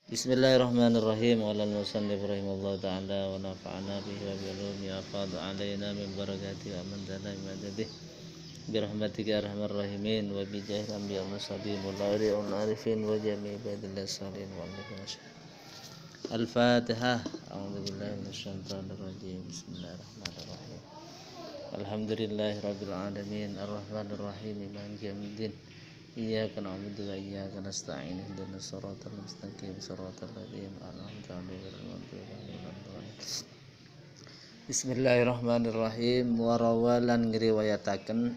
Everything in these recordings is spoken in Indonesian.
Bismillahirrahmanirrahim. Wa lal musannif rahimahullah ta'ala wa nafa'ana bihi wa bi ulumi afad alaina min barakati wa man dana madadih bi rahmatika ya arhamar rahimin wa bi jahil anbiya musallim wa la'ri'un arifin wa jami' ibadillah salihin wa alaikum Al-Fatihah. A'udzu billahi minasyaitonir rajim. Bismillahirrahmanirrahim. Alhamdulillahi rabbil alamin arrahmanir rahim maliki yaumiddin. Iyyaka na'budu wa iyyaka nasta'in ihdinas siratal mustaqim siratal ladzina an'amta 'alaihim ghairil maghdubi 'alaihim waladdallin. Bismillahirrahmanirrahim. Wa rawalan ngriwayataken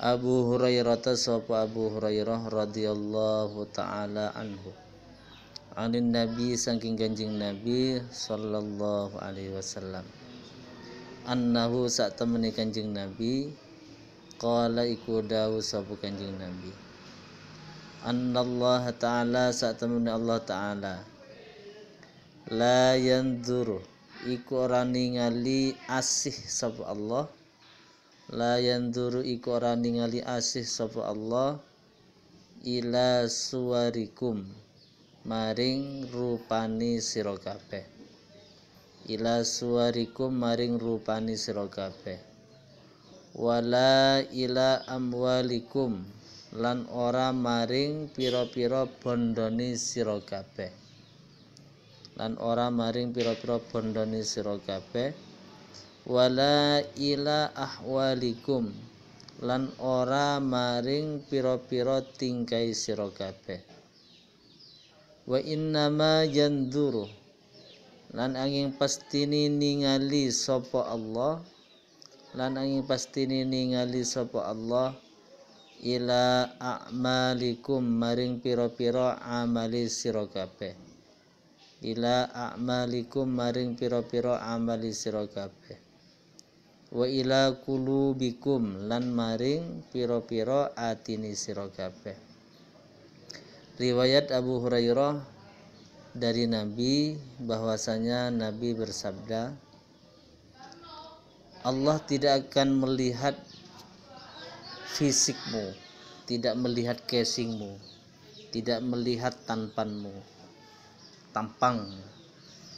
Abu Hurairah sapa Abu Hurairah radhiyallahu taala anhu. Anin Nabi saking Kanjeng Nabi sallallahu alaihi wasallam. Annahu sak temene Kanjeng Nabi qala iku dawuh sapa Kanjeng Nabi. Annallaha ta'ala sak temene Allah taala la yanzuru iku ora ningali asih sapa Allah. La yanzuru iku ora ningali asih sapa Allah ila suwarikum maring rupani sira kabeh. Ila suwarikum maring rupani sira kabeh. Wala ila amwalikum lan ora maring pira-pira bondone sira kabeh. Lan ora maring pira-pira bondone sira kabeh. Wala ila ahwalikum lan ora maring pira-pira tingkai sira kabeh. Wa innama yanzuru lan angin pastini ningali sapa Allah. Lan angin pastini ningali sapa Allah ila a'malikum maring pira-pira amali sira kabeh. Ila a'malikum maring pira-pira amali sira kabeh. Wa ila qulubikum lan maring pira-pira atini sira kabeh. Riwayat Abu Hurairah dari Nabi bahwasanya Nabi bersabda, Allah tidak akan melihat fisikmu, tidak melihat casingmu, tidak melihat tampang,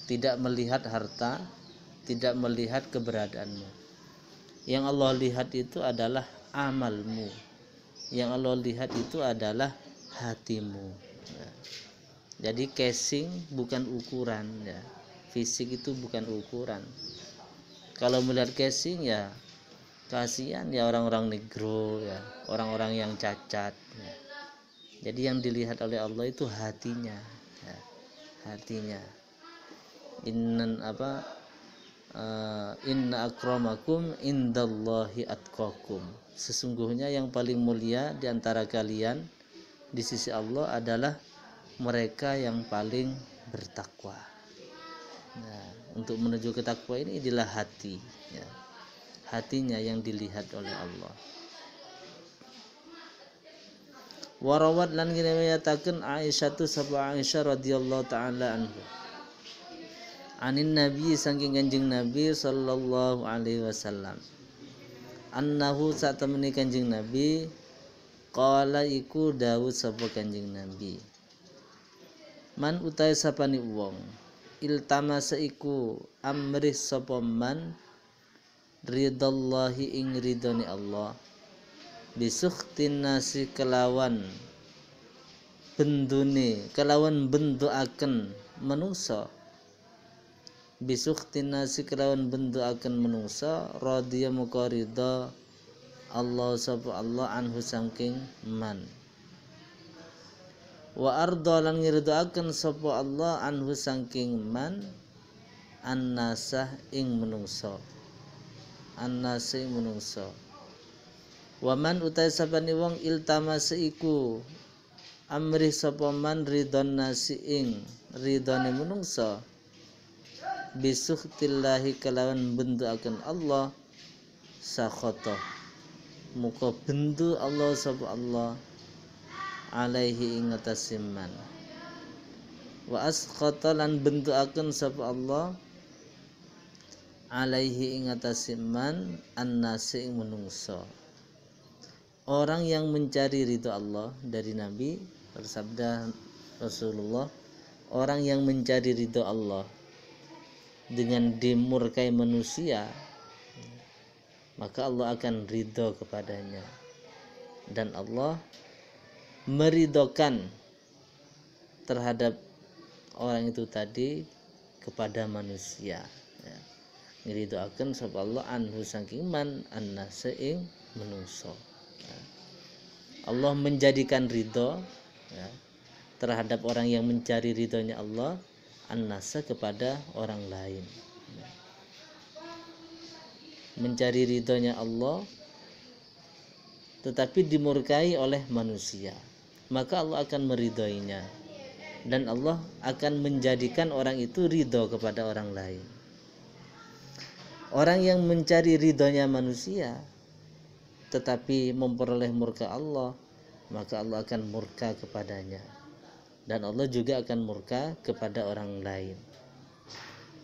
tidak melihat harta, tidak melihat keberadaanmu. Yang Allah lihat itu adalah amalmu. Yang Allah lihat itu adalah hatimu. Jadi casing bukan ukuran, ya. Fisik itu bukan ukuran. Kalau melihat casing ya kasihan ya orang-orang negro ya, orang-orang yang cacat ya. Jadi yang dilihat oleh Allah itu hatinya ya, hatinya. Inna akramakum indallahi atqakum. Sesungguhnya yang paling mulia di antara kalian di sisi Allah adalah mereka yang paling bertakwa. Nah, untuk menuju ke takwa ini adalah hati ya. Hatinya yang dilihat oleh Allah. Warawat lan ngriwayataken Aisyah sapa Aisyah radhiyallahu taala anhu. Anin Nabi saking Kanjeng Nabi sallallahu alaihi wasallam. Annahu sak temene Kanjeng Nabi qala iku dawuh sapa Kanjeng Nabi. Man utai sapani wong iltamasa iku amrih sapa man ridallahi ing ridhoni Allah bisukhtin nasi kelawan bendune kelawan bentuaken manungsa bisukhtin nasi kelawan bentuaken manungsa radhiya muka ridha Allah sapa Allah anhu saking man. Wa arda lan ngridaaken sapa Allah anhu saking man annasah ing menungso. Annasih menungso. Wa man utai sapani wong iltamasa iku amrih sapa man ridon nasi ing ridone menungso bisukhtillahi kalawan bentuaken Allah sakhata muka bendu Allah sapa Allah alaihi ing atasiman. Wa asqata lan bentuaken sapa Allah alaihi ing atasiman annasi ing menungso. Orang yang mencari ridho Allah dari Nabi bersabda Rasulullah, orang yang mencari ridho Allah dengan dimurkai manusia, maka Allah akan ridho kepadanya, dan Allah meridhokan terhadap orang itu tadi kepada manusia, ya. Ngiridoaken sapa Allah anhu saking man annase ing menungso, ya. Allah menjadikan ridho, ya, terhadap orang yang mencari ridhonya Allah annasa kepada orang lain, ya. Mencari ridhonya Allah tetapi dimurkai oleh manusia, maka Allah akan meridhoinya, dan Allah akan menjadikan orang itu ridho kepada orang lain. Orang yang mencari ridhonya manusia tetapi memperoleh murka Allah, maka Allah akan murka kepadanya, dan Allah juga akan murka kepada orang lain.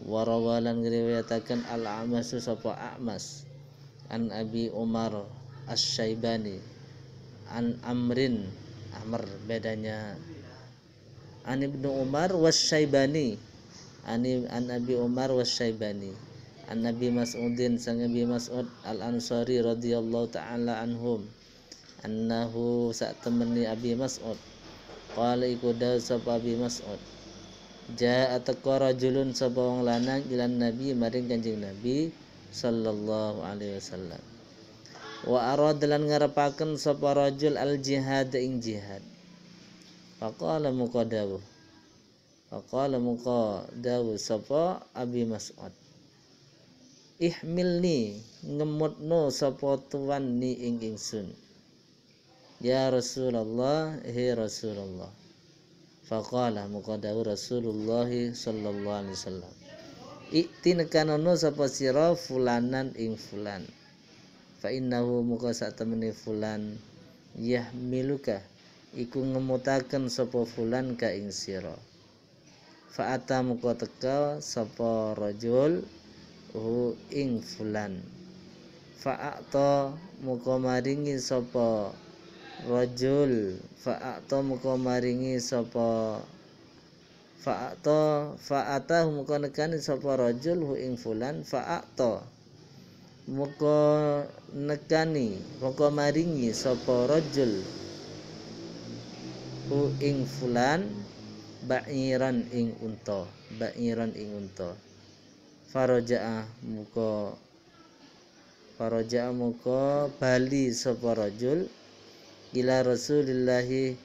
Warawalan ngriwayataken al-A'mas sapa A'mas an Abi Umar Asy-Syaibani an Amrin, Amr bedanya, an Ibnu Umar was-Syaibani an Abi Umar was-Syaibani an Nabi Mas'udin sang Nabi Mas'ud al-Ansari radhiyallahu ta'ala anhum annahu sak temeni Abi Mas'ud qala iku dawu sapa Abi Mas'ud ja'a taqwa rajulun sapa wong lanang ilan Nabi maring Kanjeng Nabi sallallahu alaihi wasallam wa aradalan ngarepaken sapa rajul al jihad ing jihad faqala muqaddawu sapa Abi Mas'ud ihmilni ngemutno sapa tuan ni ing ingsun ya Rasulullah, he Rasulullah. Faqala muqaddawu Rasulullah sallallahu alaihi wasallam iktinekanono sapa sira fulanan ing fulan fa innahu muka sak temene fulan yahmiluka iku ngemutaken sapa fulan ka ing sira fa ata muka teka sapa rajul hu ing fulan fa'ata muka maringi sapa rajul fa'ata muka maringi sapa fa'ata muka nekani sapa rajul hu ing fulan fa'ata muka nekani muka maringi sapa rajul hu ing fulan ba'iran ing unta faraja'a muka bali sapa rajul ila Rasulillahi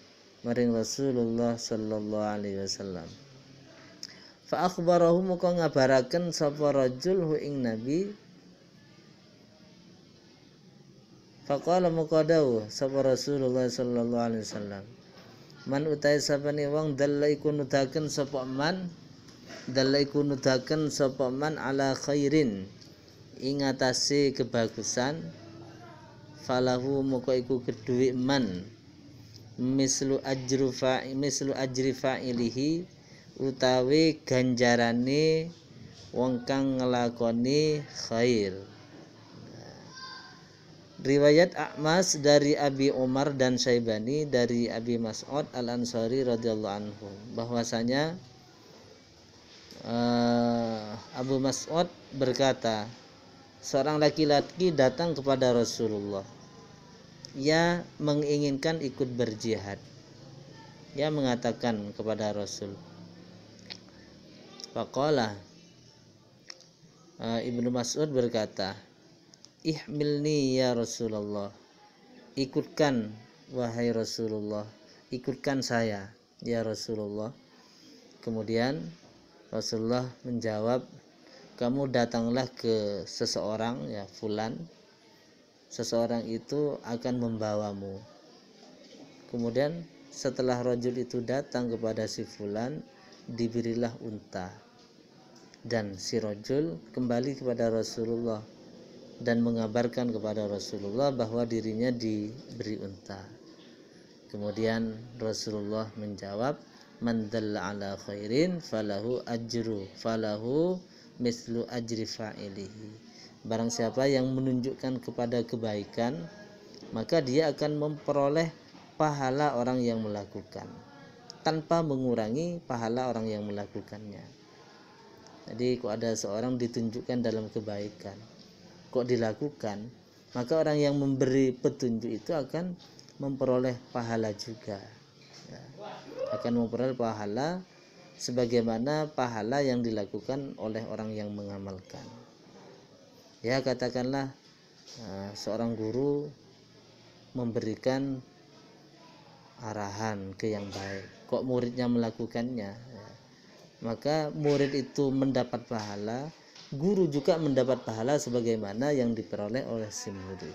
maring Rasulullah sallallahu alaihi wasallam fa akhbarahu muka ngabaraken sapa rajul hu ing Nabi faqala muka dawuh sapa Rasulullah sallallahu alaihi wasallam man utai sapane wong dalla iku nudaken sapa man ala khairin ing atase kebagusan falahu moko iku kedue man mislu ajri fa'ilihi utawi ganjarane wong kang nglakoni khair. Riwayat A'mas dari Abi Umar dan Syaibani dari Abi Mas'ud al-Ansari radhiyallahu anhu bahwasanya Abu Mas'ud berkata, seorang laki-laki datang kepada Rasulullah. Ia menginginkan ikut berjihad. Ia mengatakan kepada Rasul, faqala, Ibnu Mas'ud berkata, ihmilni ya Rasulullah, ikutkan wahai Rasulullah, ikutkan saya ya Rasulullah. Kemudian Rasulullah menjawab, kamu datanglah ke seseorang, ya fulan, seseorang itu akan membawamu. Kemudian setelah rajul itu datang kepada si fulan, diberilah unta, dan si rajul kembali kepada Rasulullah dan mengabarkan kepada Rasulullah bahwa dirinya diberi unta. Kemudian Rasulullah menjawab, man dalla ala khairin falahu mislu ajri fa'ilihi. Barang siapa yang menunjukkan kepada kebaikan, maka dia akan memperoleh pahala orang yang melakukan. tanpa mengurangi pahala orang yang melakukannya. Jadi kok ada seorang ditunjukkan dalam kebaikan, kok dilakukan, maka orang yang memberi petunjuk itu akan memperoleh pahala juga, ya, akan memperoleh pahala sebagaimana pahala yang dilakukan oleh orang yang mengamalkan. Ya, katakanlah seorang guru memberikan arahan ke yang baik, kok muridnya melakukannya, ya, maka murid itu mendapat pahala, guru juga mendapat pahala sebagaimana yang diperoleh oleh si murid.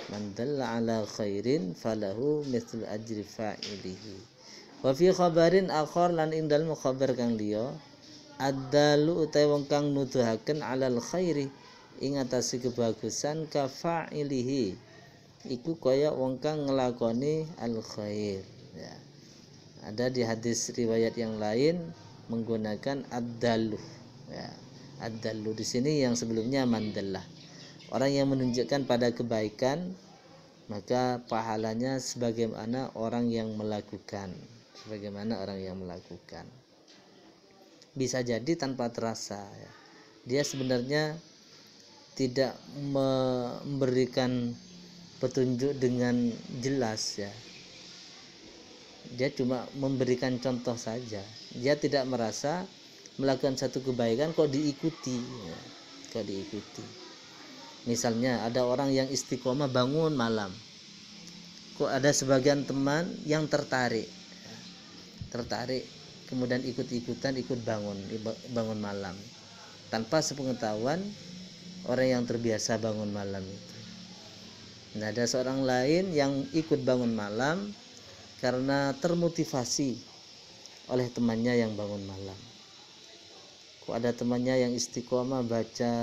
Man dalla ala khairin falahu mithlu ajri fa'ilihi. Wa fi khabarin akhar lan ing dalem khabar kang liya, addalu utawa wong kang nuduhaken alal khairi ing atase kebagusan ka fa'ilihi, iku kaya wong kang nglakoni al khair, ya. Ada di hadis riwayat yang lain menggunakan ad-dallu, ya. Ad-dallu di sini yang sebelumnya mandallah. Orang yang menunjukkan pada kebaikan, maka pahalanya sebagaimana orang yang melakukan, Bisa jadi tanpa terasa, ya. Dia sebenarnya tidak memberikan petunjuk dengan jelas, ya. Dia cuma memberikan contoh saja. Dia tidak merasa melakukan satu kebaikan kok diikuti, ya. Misalnya ada orang yang istiqomah bangun malam, kok ada sebagian teman yang tertarik, kemudian ikut bangun malam tanpa sepengetahuan orang yang terbiasa bangun malam itu. Nah, ada seorang lain yang ikut bangun malam karena termotivasi oleh temannya yang bangun malam. Kok ada temannya yang istiqomah baca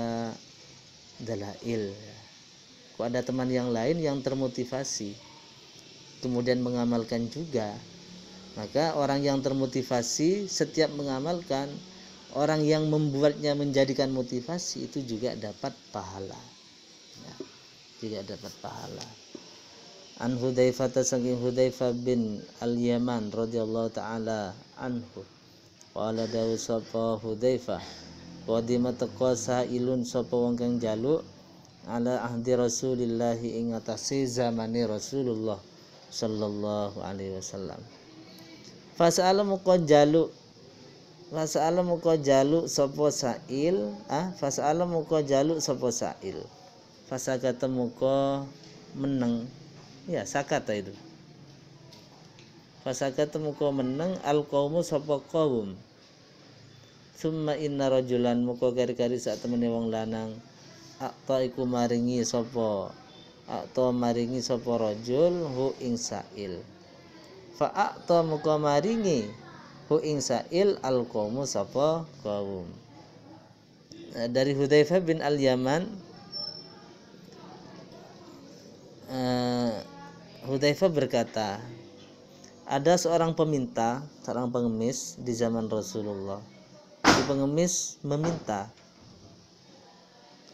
dalail, ya. Kok ada teman yang lain yang termotivasi kemudian mengamalkan juga. Maka orang yang termotivasi setiap mengamalkan, orang yang membuatnya menjadikan motivasi itu juga dapat pahala, ya. An Hudzaifah saking Hudzaifah bin Al-Yaman radhiyallahu taala anhu, qala dawu sapa Hudzaifah, qadima teka sailun sapa wong kang jaluk ala ahdi Rasulillah ing atase zamane Rasulullah sallallahu alaihi wasallam. Fasa'ala muka jaluk sapa sail, fasakata muka meneng, ya, sakata itu. Fasakata muka meneng alqaumu sapa qaum. Summa inna rajulan muka kari-kari sak temene wong lanang akta iku maringi sapa rajul hu ing sail. Fa akta muka maringi hu ing sail alqaumu sapa qaum. Dari Hudzaifah bin Al-Yaman, Hudzaifah berkata, ada seorang pengemis di zaman Rasulullah. Si pengemis meminta.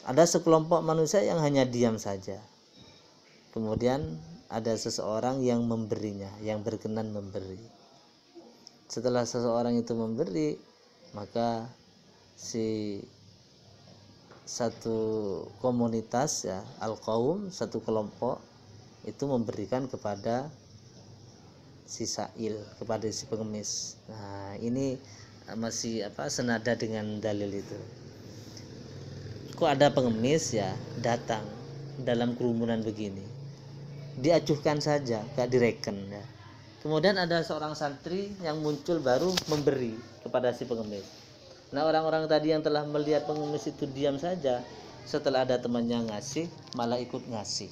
Ada sekelompok manusia yang hanya diam saja. Kemudian ada seseorang yang memberinya, yang berkenan memberi. Setelah seseorang itu memberi, maka si satu komunitas, ya, al-qaum, satu kelompok itu memberikan kepada si sail, kepada si pengemis. Nah, ini masih senada dengan dalil itu. Kok ada pengemis, ya, datang dalam kerumunan begini, diacuhkan saja, gak direken, ya. Kemudian ada seorang santri yang muncul baru memberi kepada si pengemis. Nah, orang-orang tadi yang telah melihat pengemis itu diam saja, setelah ada temannya ngasih, malah ikut ngasih.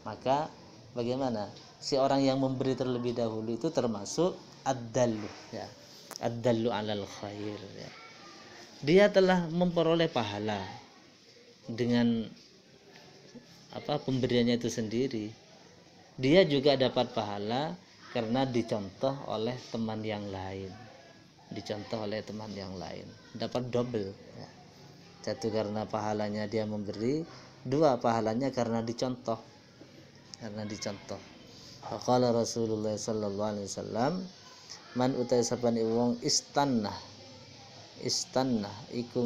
Maka bagaimana? Si orang yang memberi terlebih dahulu itu termasuk ad-dallu, ya. Ad-dallu alal khair, ya. Dia telah memperoleh pahala dengan pemberiannya itu sendiri. Dia juga dapat pahala karena dicontoh oleh teman yang lain. Dapat double, ya. Satu karena pahalanya dia memberi, dua pahalanya karena dicontoh. Faqala Rasulullah sallallahu alaihi wasallam, man utai sapane wong istanna iku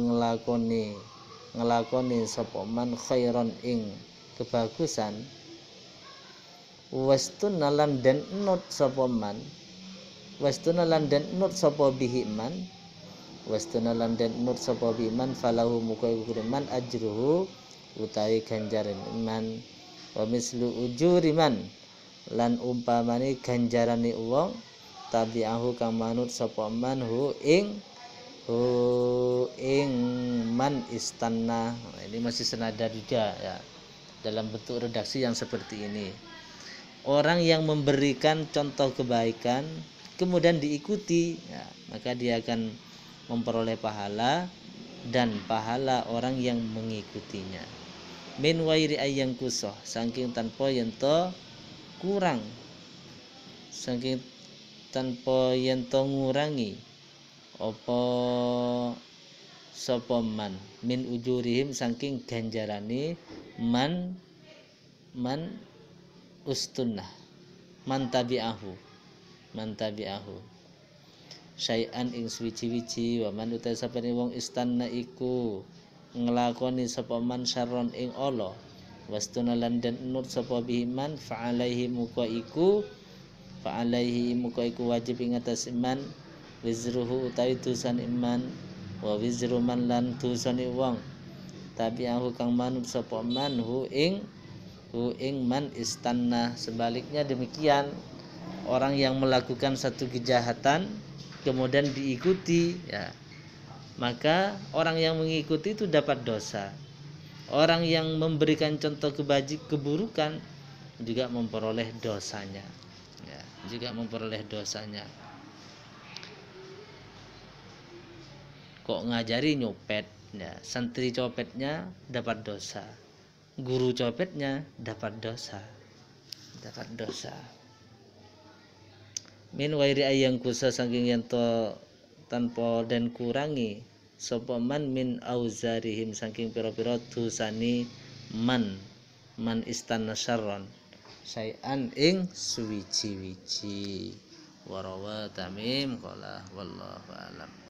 ngelakoni sapa man khairon ing kebagusan wastuna lan den nut sapa man wastuna lan den nut sapa bihi man wastuna lan den nut sapa bihi man falahu muka man ajruhu utawi ganjaran man wa mislu ujuri man lan umpamane ganjarane wong tabi'ahu kang manut sapa man hu ing man istanna. Nah, ini masih senada juga ya, dalam bentuk redaksi yang seperti ini. Orang yang memberikan contoh kebaikan kemudian diikuti ya, maka dia akan memperoleh pahala dan pahala orang yang mengikutinya. Min wairi ayyang kusoh saking tanpa yento kurang, saking tanpa yento ngurangi apa sapa man min ujurihim saking ganjarane man ustunnah man tabi'ahu syai'an ing suwi-wiji wa man uta sapane wong istanna iku nglakoni sapa man syarron ing ala wastuna lan den nur sapa biman fa'alaihi muka iku wajib ing atas iman wizruhu utawi dosan iman wa wizru man lan dosane wong tapi aku kang manut sapa man hu ing man istanna. Sebaliknya demikian, orang yang melakukan satu kejahatan kemudian diikuti ya, maka orang yang mengikuti itu dapat dosa. Orang yang memberikan contoh keburukan juga memperoleh dosanya ya, kok ngajari nyopet ya, santri copetnya dapat dosa, guru copetnya dapat dosa. Min wairi ayang kusa saking yanto tanpa dan kurangi sapa man min auzarihim saking pira-pira dosane man istanna syarron syai'an ing suwiji-wiji. Warawa tamim qala wallahu alam.